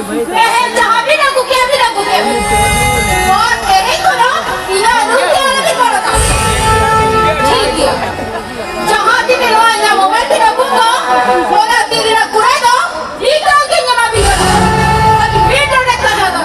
जहाँ भी लगू क्या भी लगू क्या भी और यही तो ना इना रुक के आने भी पड़ता ठीक है जहाँ भी मेरा आया मोबाइल भी लगूंगा बोला तेरी ना कुरेगा ठीक है कि ना भी करो अभी वीडियो देखता जाता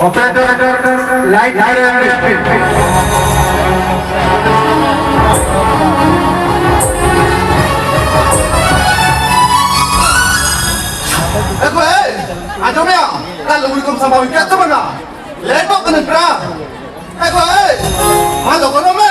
Operator, light Aduh ya, kalau hukum sama wikat tu mana? Lepas kena kerah. Mana kau nama?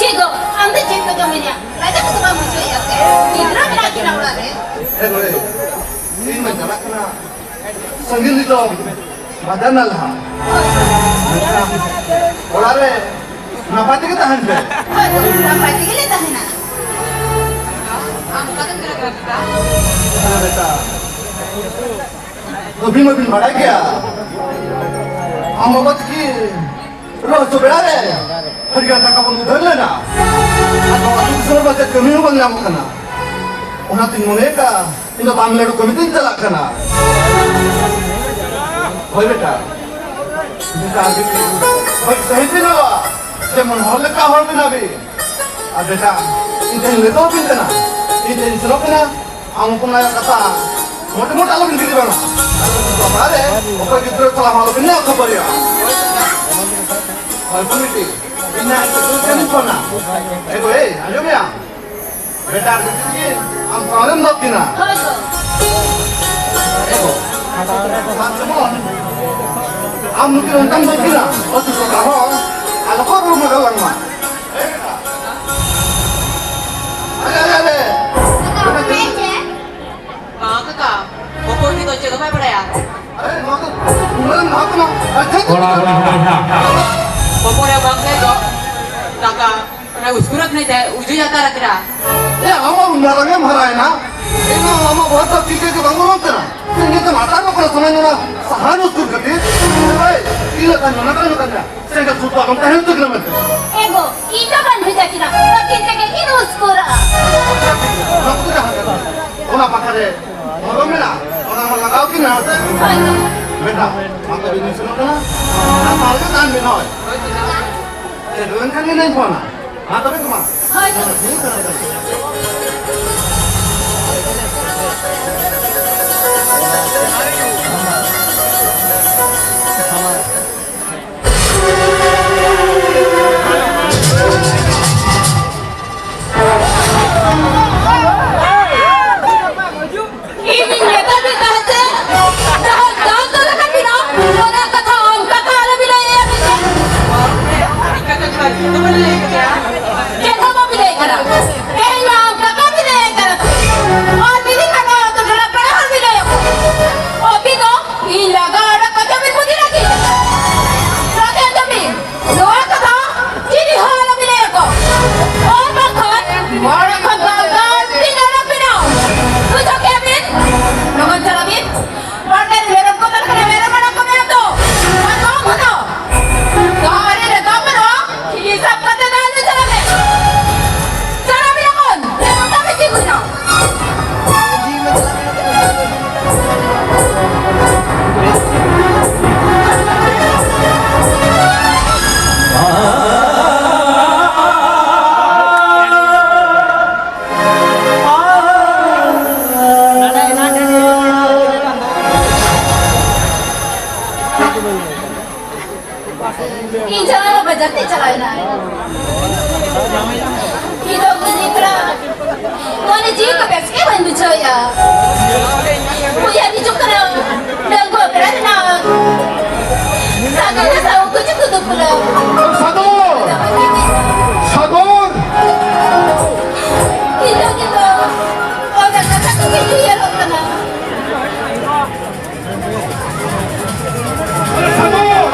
Chico, anda chico yo mira. Raja tu kamu cuy ya. Indra mira kina udah deh. Ini menjadi kena sanggil itu badan Allah. Orang le, napati kita hande. Napati kita tahan na. बेटा अभी मैं बढ़ा गया हम बाबा की रोज तो बेड़ा रे हरियाणा का बंधु धर लेना अब दूसरे बच्चे कमी हो बंगला मुकना उन्हें तीन मुने का इन बांग्लादेश को कमिटी चला करना भाई बेटा बेटा अभी भाई सही भी ना हुआ जब मन हॉल का हॉल भी ना भी अब बेटा इधर ले तो भी ना इधर इसरो भी ना हमको ना कथा मोटे-मोटे आलू बिंदी बना तो हमारे ऊपर किधर चला मालूम नहीं आपको परिया और कमिटी इन्हें तो क्या करना आजो क्या बेटा देखिए हम सारे लोग किना हम लोग की रंगम लोग किना और तो कहो आलू को रूम में लगना अरे Pokoknya kau jaga apa ya? Pokoknya bangsa itu, taka, karena uskurat nih deh, ujung jata rakira. Ya, kamu undaranya marah ya, ini kamu buat apa sih ke kamu nonton? Ini tuh mata apa kalau sama nona sahanu uskur kerja? Ini kan nona kan ya, saya nggak suka kamu tahu tuh kenapa? Ego, itu kan bisa kira, tapi kita ini uskura. Kamu tuh jangan, kamu apa kade? Orang mana? Orang mana kau kena? Beda, mata bini semua kena. Apa lagi kan bini? Jadi kan ini yang mana? Mata bini mana? Injang ano bajak ti cakay na. Hidog ni Jitra. Wani ji ka pes ke wan bicho ya. Kuya di juk kana. Dang ko berat na. Saga na sa ko juk tu pula. 사돈! 사돈! Hidog ito. O nagkata ko kay Kuya ro kana. 사돈!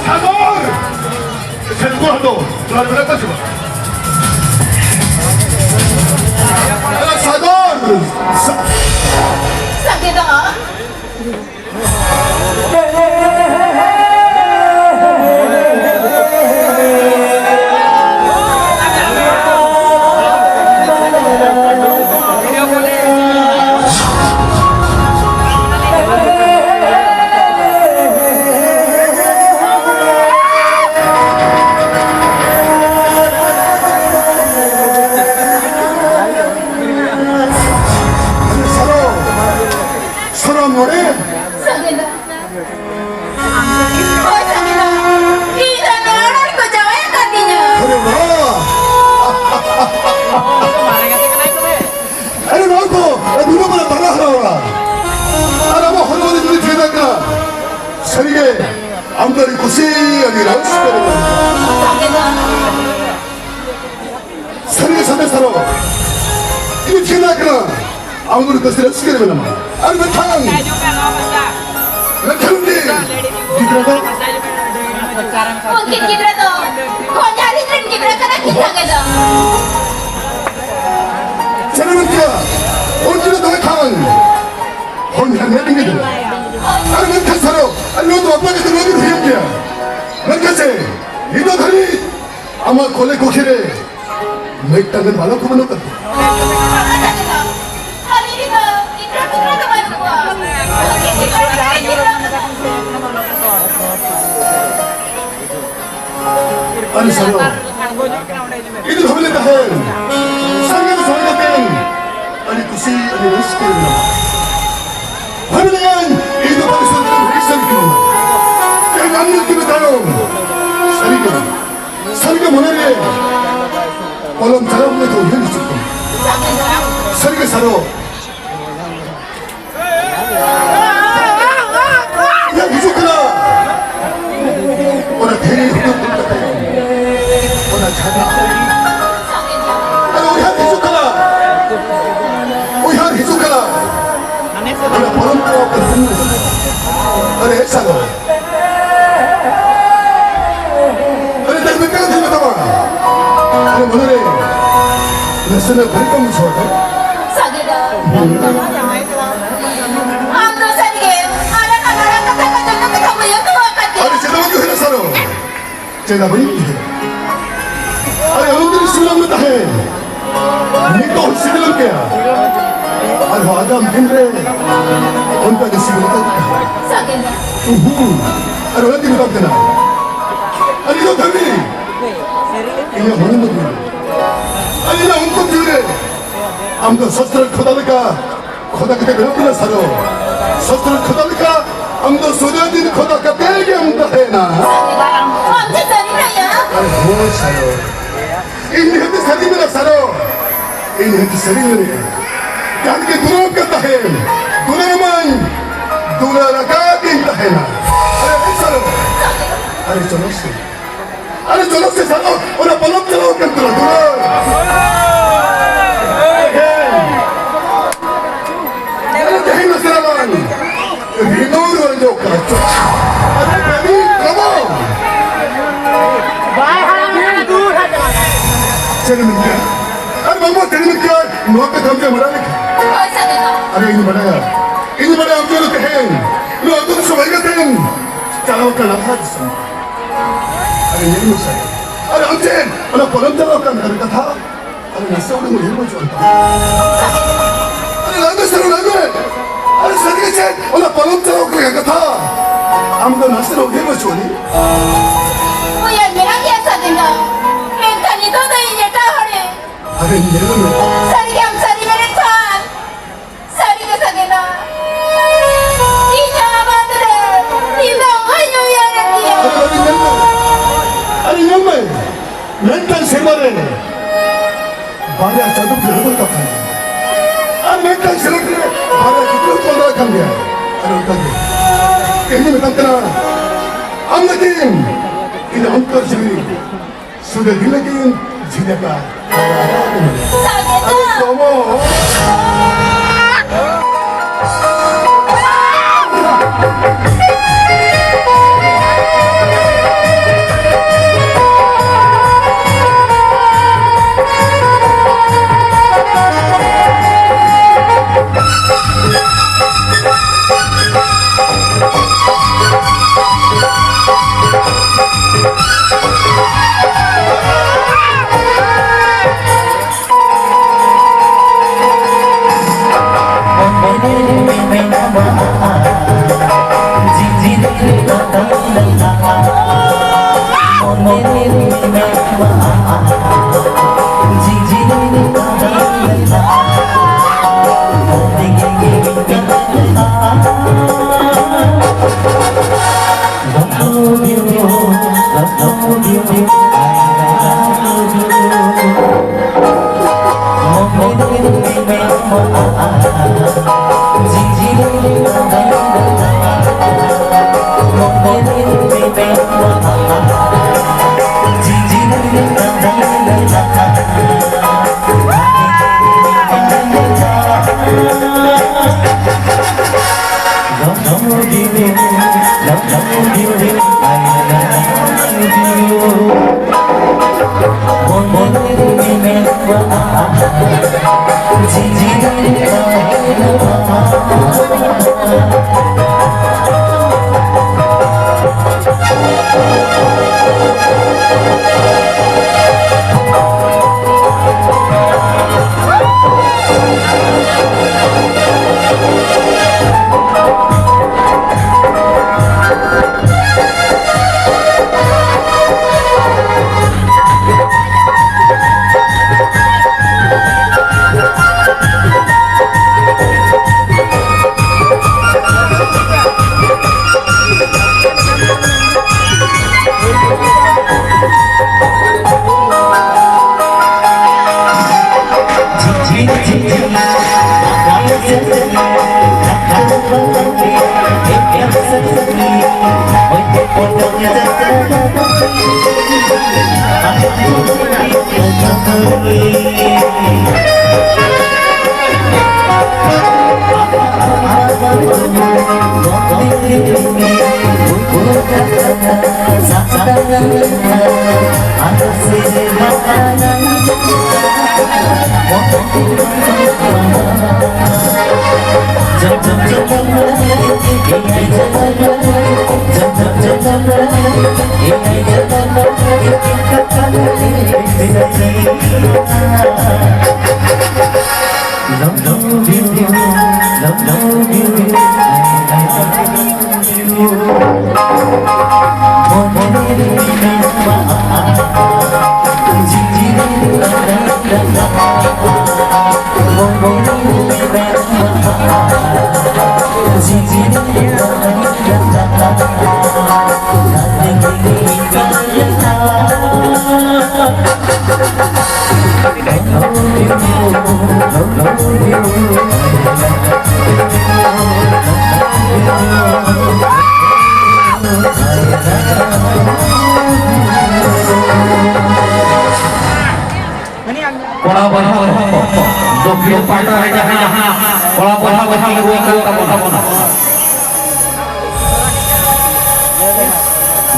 사돈! 세누구라도 날 그랬다지 마. 사돈! Sakit ako. 서로 노래? Sakit ako. Oh, sakit ako. Ina na aral ko jawa yung kaki niya. 그래 봐. 아니 나고 누구보다 따라하라. 아나뭐 할머니 둘이 되다가 서리게 암다리 고시하니라 싶거든. Sakit ako. 서리게 선배 사러 이거 되다가 아무리 것을 쓰게 되면 아니 왜 탕? 왜 탕인데? 니들아가 Mungkin Jitra to. Kung nyari Jitra, Jitra ka na kita ka to. 저놈은야 언제나 너의 탕 혼자 내리게 돼. 아니 왜 탕사러 아니 너도 아빠가 들어오는 회용이야. 왜 그치? 이너 다리 아마 걸레 고기를 맥당은 말라꾸만 없다. Sakit ako. Kali dito, Jitra, Jitra ka ba ito? Mungkin Jitra ka na Jitra. 아니 사러 이들 허물린다 해. 상계도 저리가 땐 아니 구시 아니 레시피를 화면은 이도 방송 회의선이구나. 내 남는 다요. 사리가 뭐냐래. 얼음 자라보내도 현이 죽고. 사리가 사러. 야 무조건아. 오늘 대리 후보 오늘 자다. 아니 우리 한 해줄까나. 우리 한 해줄까나. 오늘 버릇 들어왔거든. 아니 했잖아. 아니 내가 몇 개가 들렸다고. 아니 오늘에 레슨을 버릴까 무서워도. Sakit ako. Ang dosa ni Kim, anak-anak kata-kata mo yung tuwakat niya. 아니 제대로 해놨어. 제답은 아니 여러분들이 수고합니다 해. 니또 홀씨를 넘게야. 아니 화담 힘들어. 온다게 수고하다. Sakit ako. 아니 어디 못 갔구나. 아니 너 담비. 이게 뭐는 거지? 아니 나 온것 때문에 아무도 서스를 커다니까 커다 그때 배웠구나 사러. 서스를 커다니까 아무도 소리하는 커다니까 빼게 온다 해나. 언제 살이나요? 아니 뭘 사러. 인한테 살이면 사러. 인한테 살이면 나한테 돌아오겠다 해. 돌아오면 돌아가게 있다 해나. 아니 사러. 아니 저녁시. 아니 저녁시 사러. 오늘 번호 들어오겠다 돌아. Dahil sila man, rinuro ang joke ka. Ano baby, come on! Salamin ka. Ano ba mo, talamin ka? Mga katamja marami ka. Oh, sakit ako. Ano ini ba na? Ini ba na ang tulog kahin? Ano ang tulog sa may katin? Talaw ka lang hadis. Ano yun mo sa'yo? Ano ang tin? Ano palang talaw ka na kata? Ano nasa ulit mo yun mo dyan? Ano lang sa'yo lang eh? Ano sa'yo ka dyan? Ano palang talaw ka na kata? Ang mga nasa ulit mo dyan? Kuya, mirang sakit ako. Mental ito na inyong tahori. Ano yun mo? Sari ka, sari merektaan. Sari ka sakit ako. Inya nga ba ito rin? Ito ang kanyang yaran niya. Ano mental semare banyak satu berapa tak mental semare banyak itu kontrol kan dia ada tadi ini betul betul amnatin ini antar sendiri sudah dilakukan jidakan kamu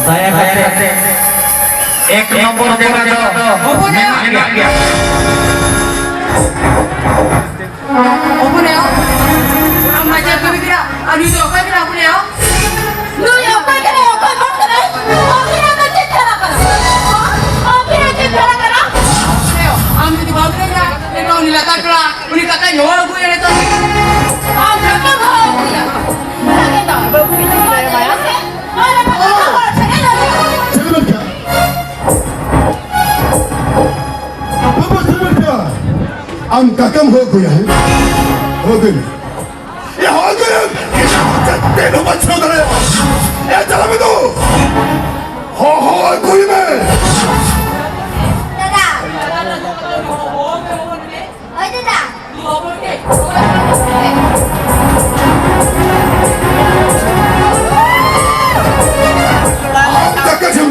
Saya kata एक number देगा तो मेना गया 오픈해요? 엄마 이제 그비라 아니 저 그비라 오픈해요? 너희 오빠 그래 오빠 뭐 그래? 오픈하면 진짜라고 오픈하면 진짜라고 그래요 아무도 뭐 그래야 내가 오늘 나가라 우리 가까 영화를 구해냈다 아 잠깐만 나겠다 뭐 구해냈어요 봐요? हम ककम हो गया है हो गए ये हो गए तेरे बच्चों ने ये चला में तो हो कोई में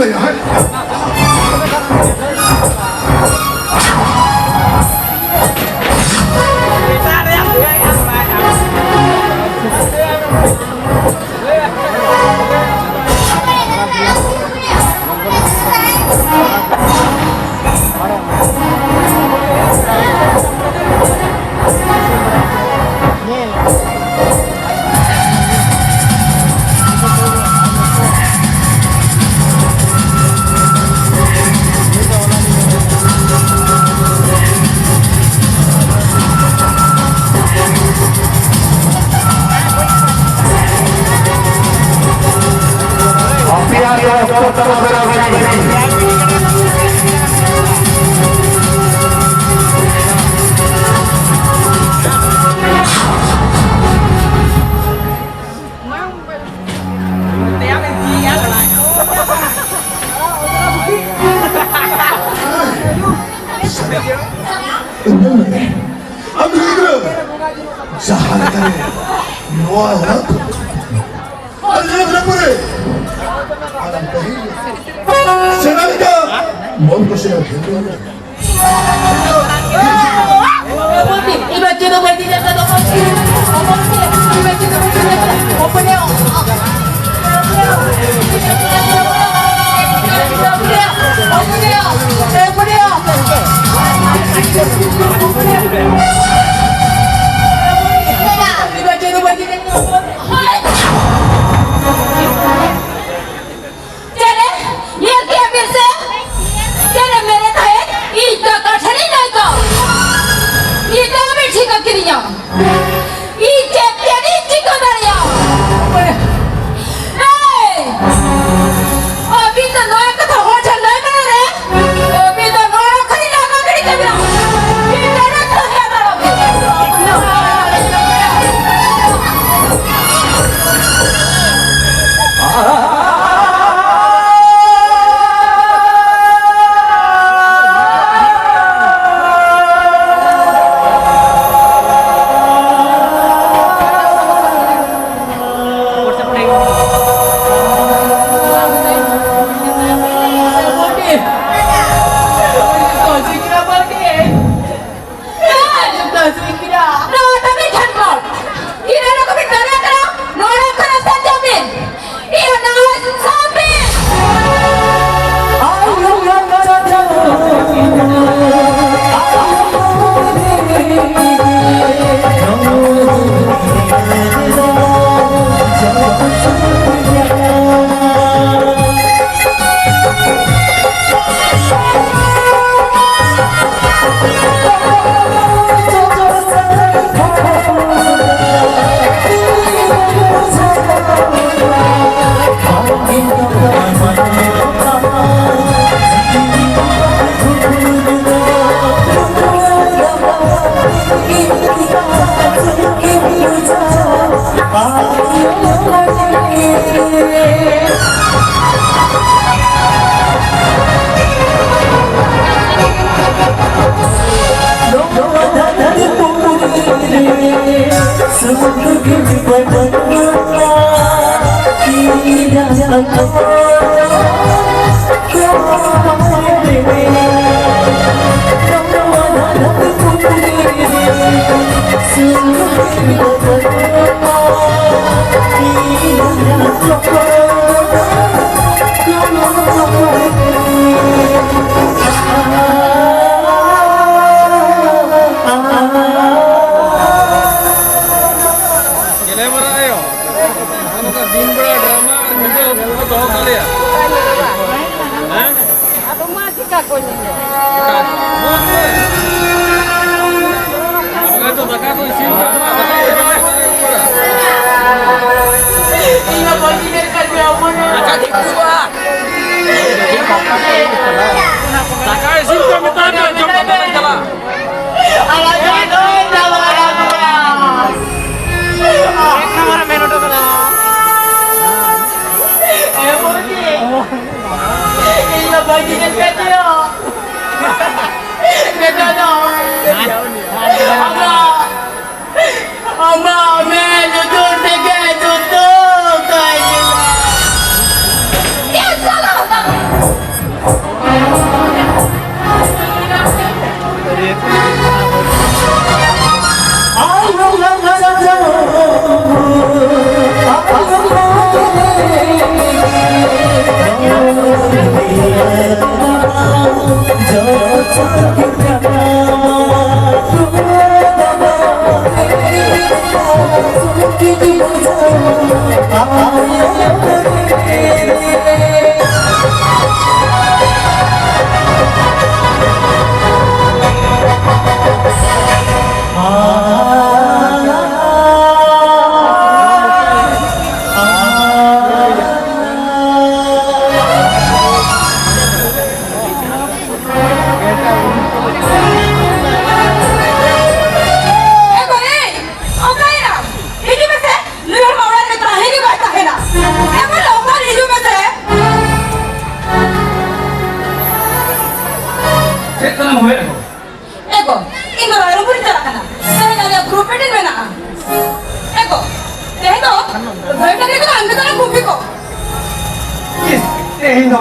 ya. Jahat kali. Noah orang. Ada berapa ni? Alam kahil. Senang ka. Mohon ko siya. Iba cina berarti dia kata apa sih? Iba cina berarti dia kata apa dia?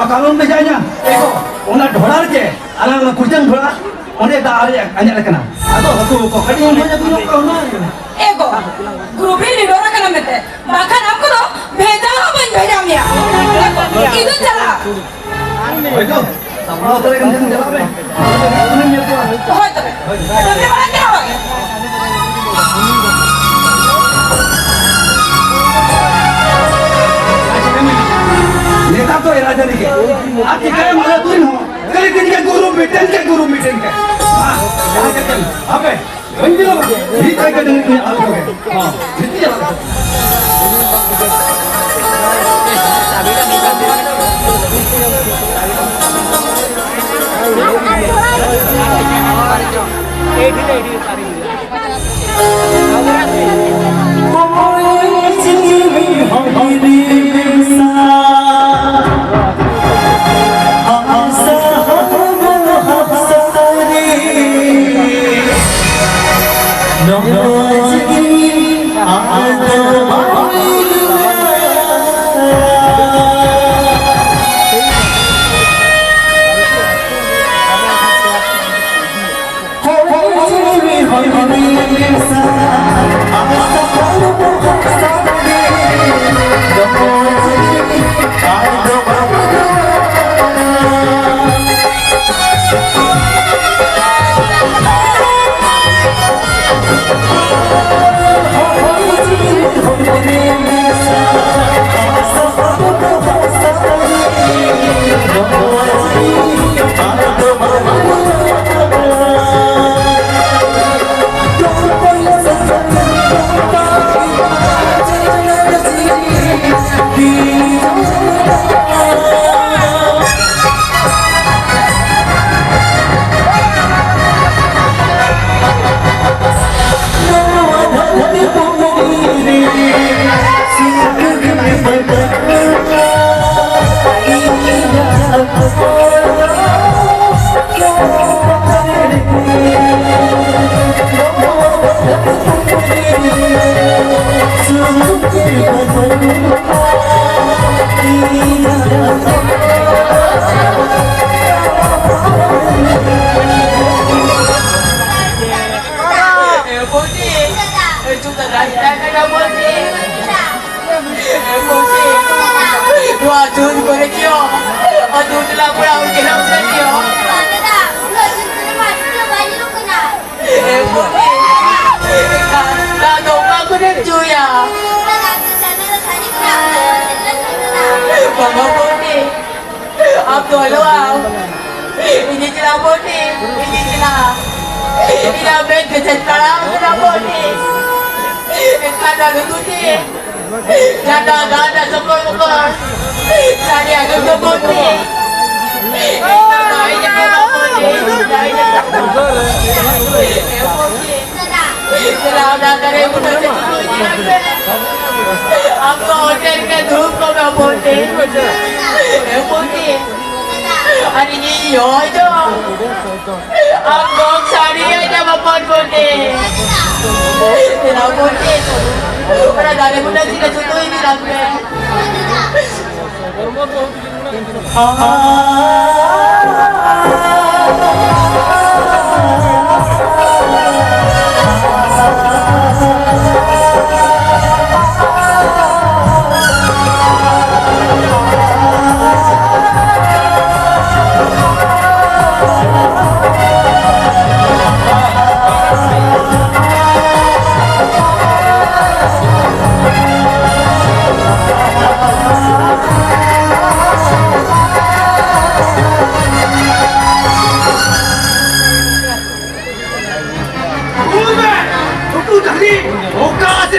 Kalau misalnya, orang dolar je, anak kucing dolar, orang dah ada banyak lekana. Atau kau kadi orang banyak tu kau mana? Ego, grup ini orang kena mete. Makan aku tu, beda apa yang beda dia? Itu cara. Itu, sama orang kan jangan jalan be. Oh itu. Tapi mana dia orang? नेता तो राजा नहीं के आप क्या माला तुम हो कल के गुरु मीटिंग के हां अबे मंजिलो ये काय के दिन आप हो हां कितनी जगह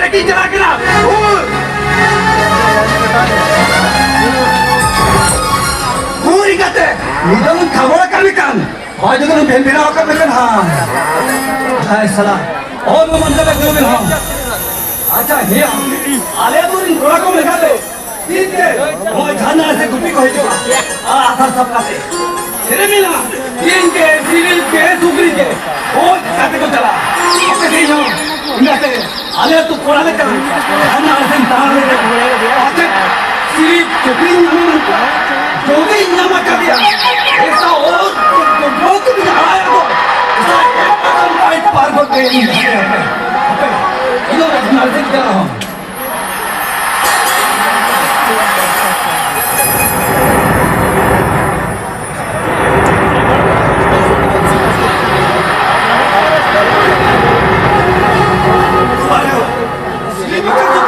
बेटी चला के ना पूरी कहते इधर खबर कभी काम आज तो भेल भेला होकर लेकिन हाँ हाय सलाम और वो मंदिर में जो भी हाँ अच्छा ये आले तो इन घोड़ा को लगा दे ठीक है वो जाना ऐसे गुप्पी को हिजो आधार सब का तेरे मिला तीन के सिविल के सुग्री के वो कहते को चला ओके नहीं हो इनसे आले तो कोड़ा ले चला जाना ऐसे तार ले आके सिविल सुग्री नाम जो भी नाम कर दिया ऐसा और तो बहुत भी आया को ऐसा एक पार को दे नहीं इधर नर्सिंग कर रहा हूँ Apa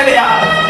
चले यार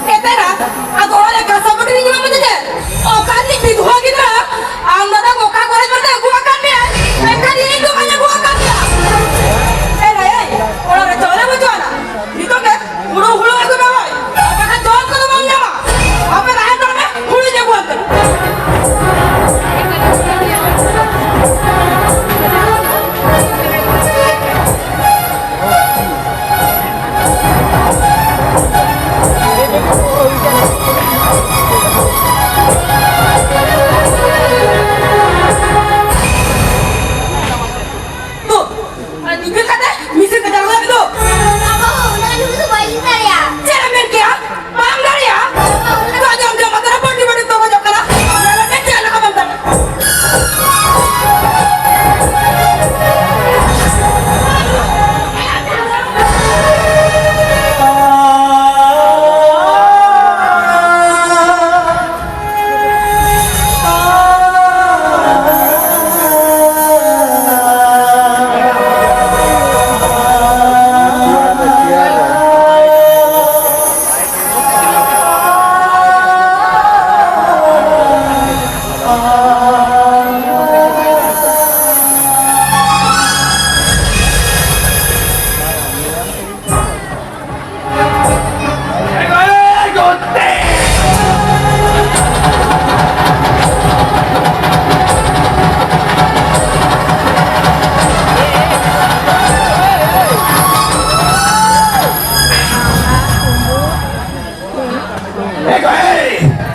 Kita na, ako wala kasama din yung mga dyan. O kani bidwa kita, ang nada ko kakuha naman tayo gua kami ay. Ay kani ito kanya gua kami. Wala na chole mo chole. Dito ke, hulo ako na boy. Apa ka chole ko naman niya ma. Apa na ito na, hulo niya gua ka. Tuh, tinggal kata, misi kejar lagi tuh. Jangan main kia, paham dari ya? Kau jam-jam antara body toko jam kana. Jalan aja lah kamu tak.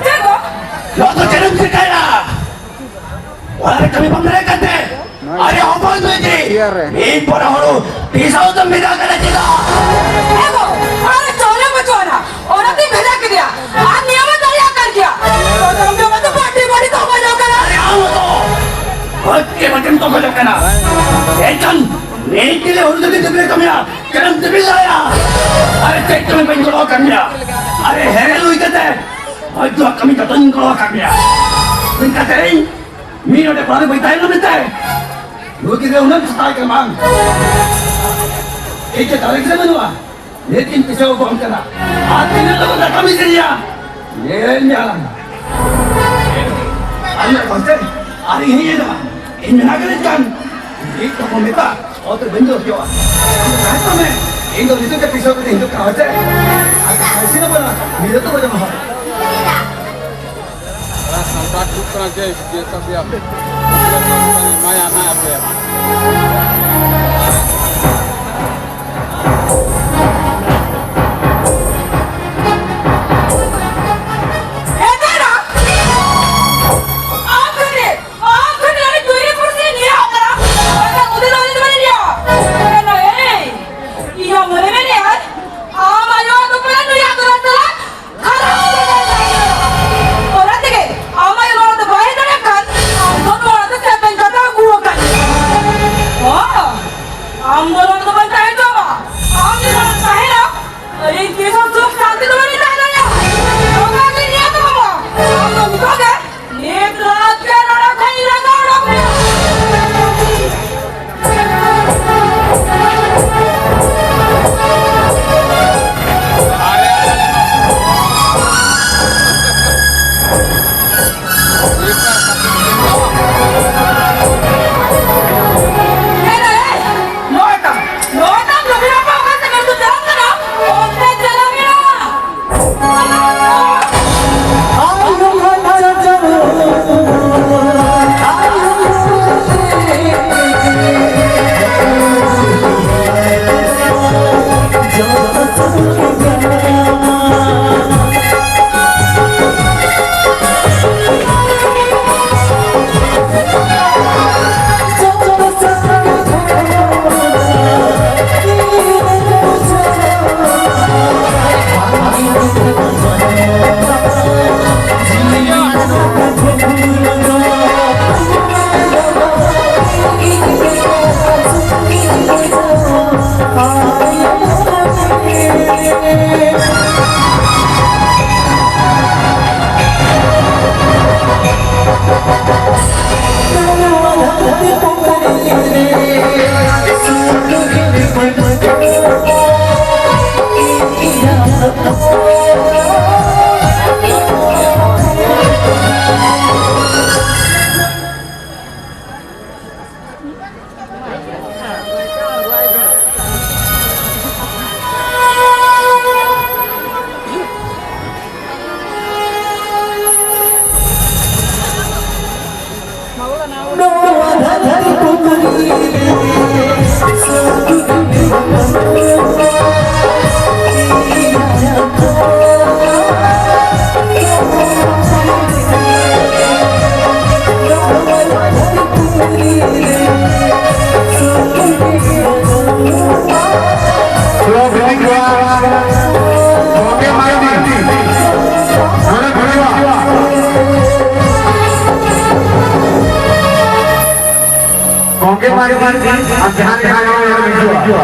Jago, Lo tu jangan berkaya. Walau kami pemerintah deh. Ada apa itu ini? Ini para hulu pisau tu beda kena kita. jago. अरे चोले बचोना, औरत ही भेजा के दिया। आज नियम दरिया कर दिया। तो तुम जो मतलब बड़ी तो बजा करा। अरे आओ तो. Oke macam tu kalau kena. Jangan. Ini kile hulu tu dibeli kami ya. Kerana dibeli saya. Ada cek tu memang kalau kami ya. Ada helu itu deh. Itu kami tak tahu kalau kami ya. Minta tering. Mino deh pada berita itu minta. Lu kira unar setai kemang. Ini tarik saya mana? Lekin pisau bom kena. Hatinya tu dah kami sedia. Ye jalan. Anak konsen. Hari ini ya dah. Ini nak kerjakan. Itu pemerintah. Oh tu bentuk jawab. Kata me. Indo itu ke pisau tu Indo kau aja. Sini mana? Milo tu macam apa? Sampai tukar je, dia tak biar. Maya nak biar. Eh तेरा, आप ने अरे तू ये कुर्सी नहीं आ करा। और उधर वाले तो नहीं आ। ना ये मरे में नहीं है। आयो तो पहले नहीं आ तो रहा खराब हो गया। और आते के आयो लोग तो बाहर नहीं कर। हम दोनों लोग तो सेपन करता गुआ कर। वाह, हम दोनों तो बनता है तो वाह। हम ये लोग चाहे ना, अरे कैसा सुख शांति तो नहीं चाहता यार। लोग आगे नहीं आता बाबा। हम तो निकल गए। एक रात के रोड़ा खाई लगा रोड़ा में। Loitam, loitam, lo que no puedo hacer es tu teléfono. Ponte el teléfono. mari jangan yang berdua.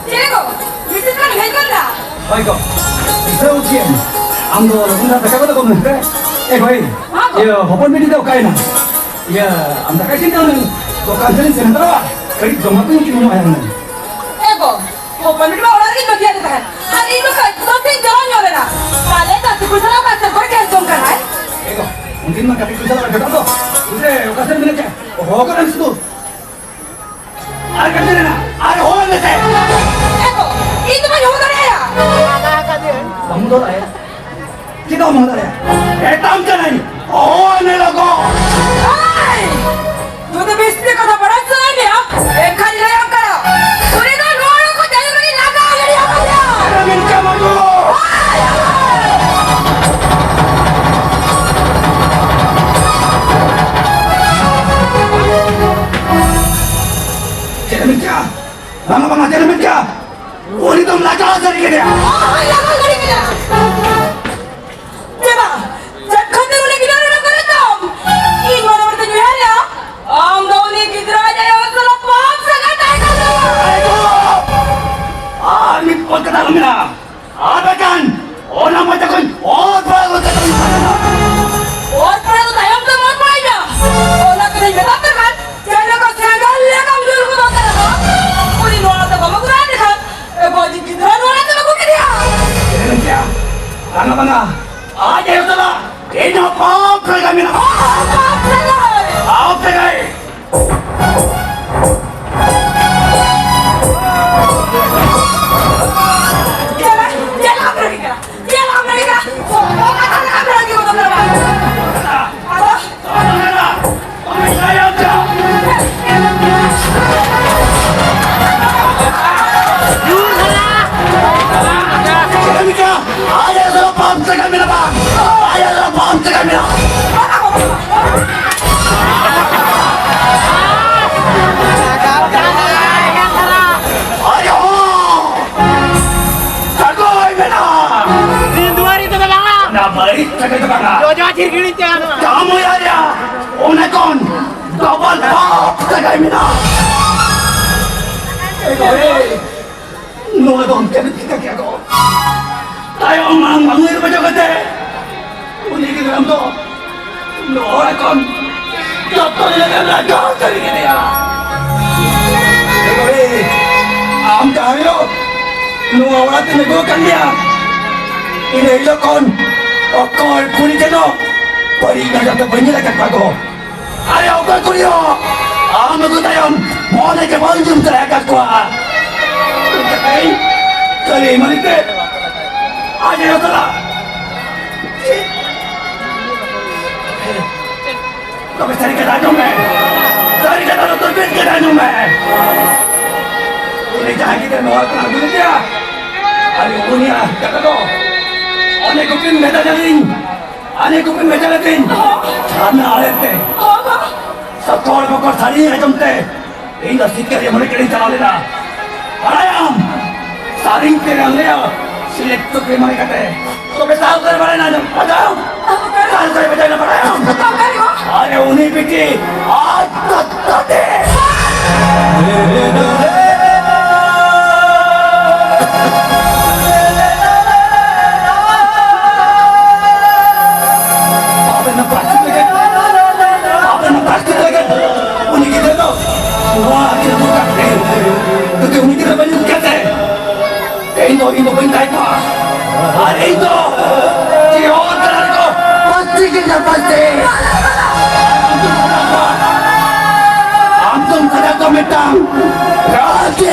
Diego, bisa kan hebat भाई को इसे उठिए हम तो उनका तक तो कौन है भाई ये होपन में तो काय ना ये हम तक कैसे तो कांसलिंग सेंटर वा कड़ी जमा तो नहीं हुआ है ना Ego, open में और आगे बढ़िया देता है अरे इन लोग तो तीन जवान हो लेना काले तो कुछ ना बात कर के जोन कर रहा है Ego mungkin mah kaki kita lagi kata udah okasan mana क्या होकर हम सुनो आगे करते ना आगे हो लेते Ego, itu mah हो रहा है हम तो आए kita mau ada ya tam चला नहीं होने लगो तू तो बेइज्जती का बड़ा सुना लिया एक खाली रहा करो पूरे ना लोगों को जाने लगी लगा लिया अरे मिल क्या मारो Jangan क्या lama banget jangan क्या वो नहीं तुम लाचार सरी के dia लगा लड़ी गया देवा जब खंडे वाले किनारे ना करे तुम इन वाला वर्तन जो है ना हम दोनों की तरह जाए और चलो पाप से घटाए कर दो ini kau kata mina ada kan orang macam kau और बड़ा होता है और पड़ा तो टाइम तो मत पाएगा और ना कहीं बेटा तो कर जाने का सेंगल लेगा मुझे को बता रहा पूरी नोरा तो कम करा देखा ए बाजी की तरह नोरा तो को दिया Jangan क्या lama banget aja itu lah ini apa kerja mina पाप से गए apa gay Jalan mereka. Oh, kata lagi udah berapa? Apa? Kami saya aja Jangan क्या aja itu paham kerja mina bang aja itu paham kerja mina ayo jagoin mina Nah baik jaga bang kamu ya dia Onekon double pop jaga mina Nona dong kita क्या को tayo mang mangir ba jagate uni ki ram to Nona kon jotto jaga laga kari ke dia am kayo nu awat me go kan dia ini lo kon okol kuni jeno pari na jaga bani la kat ko are okol kuni ho am go tayom mone ke banjum tera kat ko Hey, kali malite. Aja yo tala. Kami cari ke dalam cari ke dalam terbit ke dalam Ini jangan kita mau kenal dulu dia. Hari ini ya, kata tu. Ane kupin beda jalin. Ane kupin beda jalin. Karena ada te. Satu orang pokok tadi macam te. Ini dah sikit yang mereka ini jalan dah. Parayam, saring terang lea, silet tu kemana kata? तो मैं साल कर बड़े ना जम बताओ साल कर बजाय ना पड़ाया अरे उन्हीं पिटी आज तक तटे आपने ना प्लास्टिक लगे उन्हीं की दो वहाँ आके तो करते क्योंकि उन्हीं की रबड़ी कहते हैं ino bentai pa अरे तो जीवन तरह को पत्ती की ना पत्ती हम तुम कदा को मिटाम राजी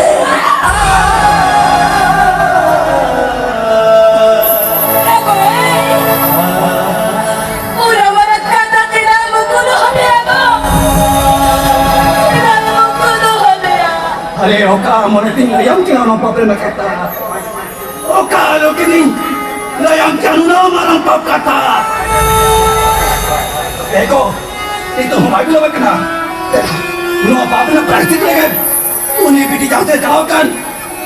पूरा वरद का तक Are oka moneting layang kina no papel na kata. Oka lo kini layang kanu marang pap kata. Eko itu humai lo kena. No papel na plastik legan. Uni biti jauh jauh kan.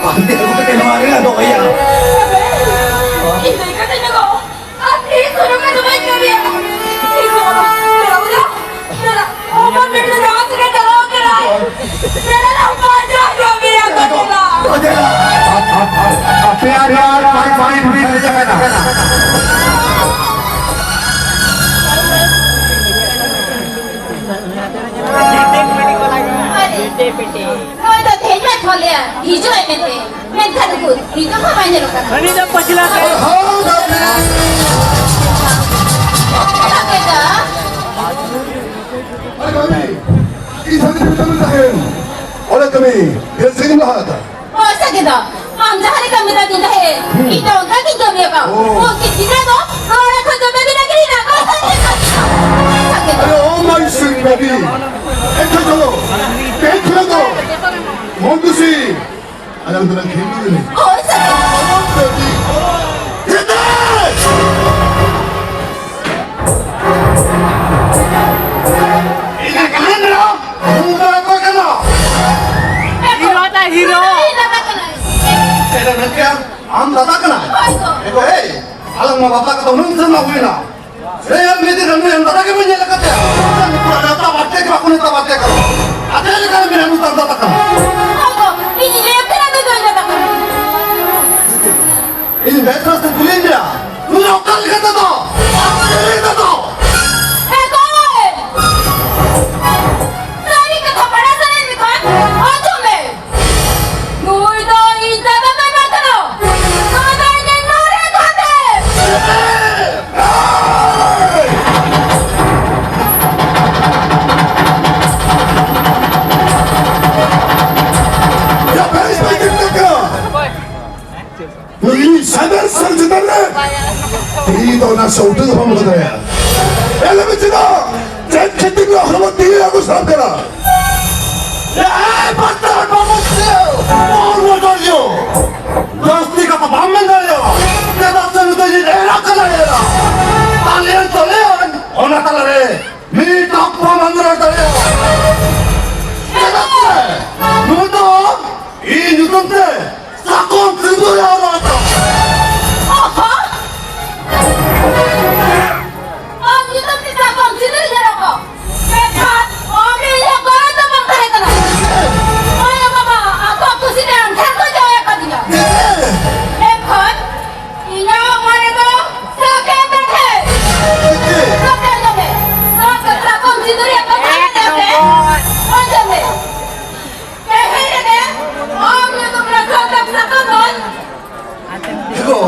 Ante lo kete no are na do ya. Ini katanya kok. Ati suruh kata baik kami ya. Ibu, udah. Oman bener jangan sudah tolong kerai. Bener apa aja kami yang kata. प्यार पानी पूरी जगह ना Noi dah tanya tholia, hijau mente, mente tu, hijau apa yang nak? Ani dah pasila ke? Tak kena. oleh kami dia sering lah ada Oh, tak kena. Am jahari kami dah tinda he. Itu orang kita mereka. Oh, kita tu, orang kerja bagi nak kiri nak. Oh, tak kena. अरे oh my sweet baby ऐसे चलो पेट खुला दो मोंटूसी अरे अंदर खेल भी नहीं Oh, tak kena. ini kalian loh muda apa kena Hero ta hero. Ini tak kena. तेरा न क्या हम दादा कना देखो हे अलग मां बाप का तो नंग से ना हुई ना रे यार मेरे घर में हम दादा के बने लगते हैं पूरा दादा बातें के बाकुने तो बातें करो आते हैं लेकिन मेरा मुंह दादा कना Oh, ini dia kena tu jangan tak kena. ini बेहतर से पुलिस दिया तूने औकात लिखा तो लिखा तो Eh, kawan. Tadi kata pada saya ni kan, aduh me. Nui dah indah dah tak kena. Kau ini nore kata. या बेस पे कितना करो ini sadar sarjana ini तो ना सौते तो हम बता यार ये ले बच्चा जब खेती को हम दिए आपको साफ करा ये पत्ता कमोसे और वो जो दोस्ती का बाम में डालो ये दोस्तों ने तो ये लेना करा यार तालियां तो ले और ना ताला रे मीट आपको मंगरा डालो ये दोस्तों नुतो ये नुतो से साकों सिंधु यार आता Apa? Om itu tidak konsider jarak kau. Bekat, om ini kau tu bangsa kena. Oh ya mama, aku sini angkat kau jaya kau dia. Bekat, ini orang itu sakit betul. Sakit betul. Kau tak konsider yang kau tak ada. Oh jadi, kehadiran dia, om itu berasa tak sakit kan? देखो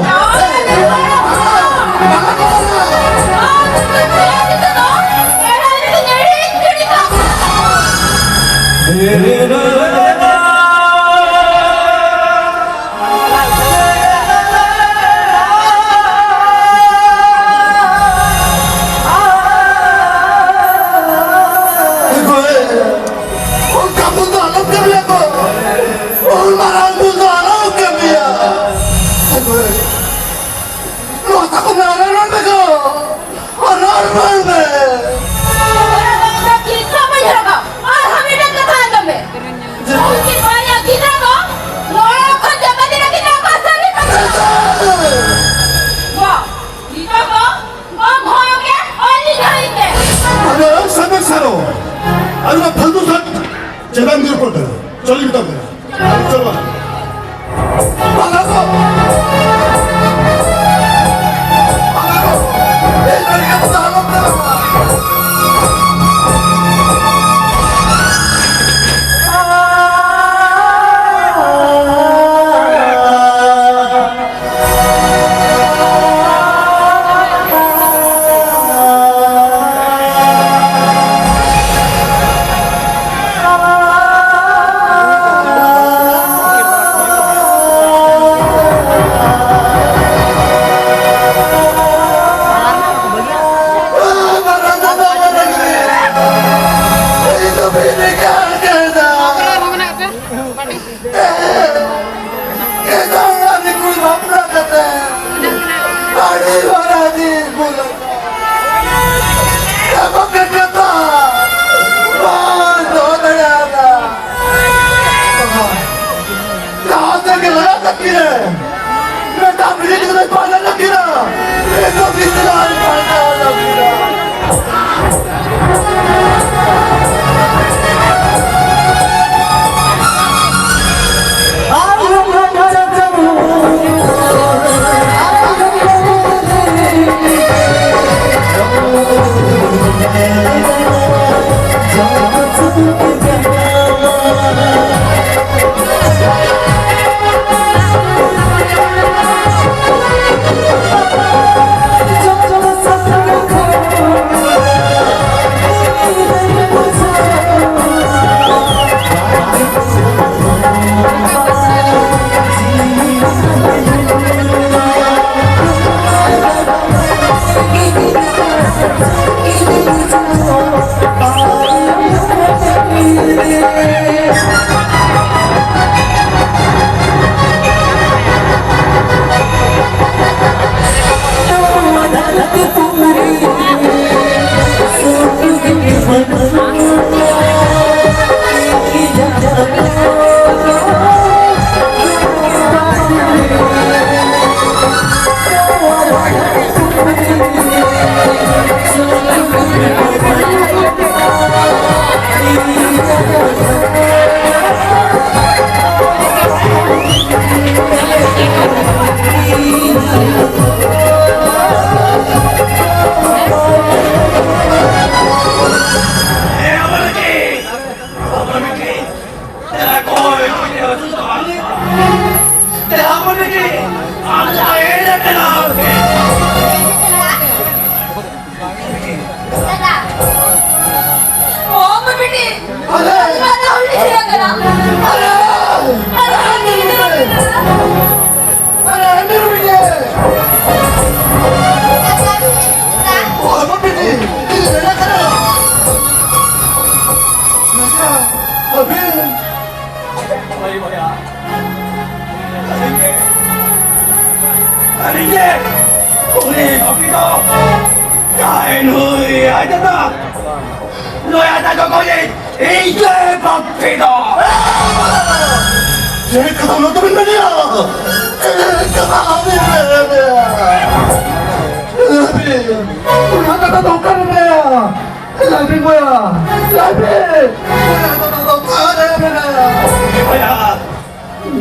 अभी भाई भैया करेंगे करेंगे उन्हें कभी तो काय नुई आया था नुई आया तो कोई इसे पक्की तो ये कदम तो बिन नहीं आ अभी उन्हें तो धोखा नहीं है लाभी बोया लाभी धोखा नहीं है भैया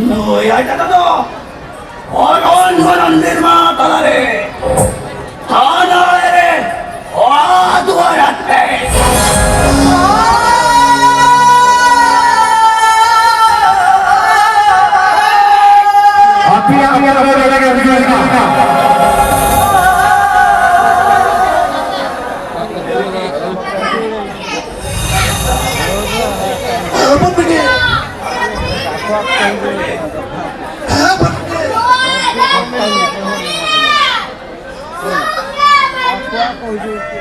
नुई आया तो और कौन निर्मा तलारे थाना रे द्वारते अभी Hãy subscribe cho kênh Ghiền Mì Gõ để không bỏ lỡ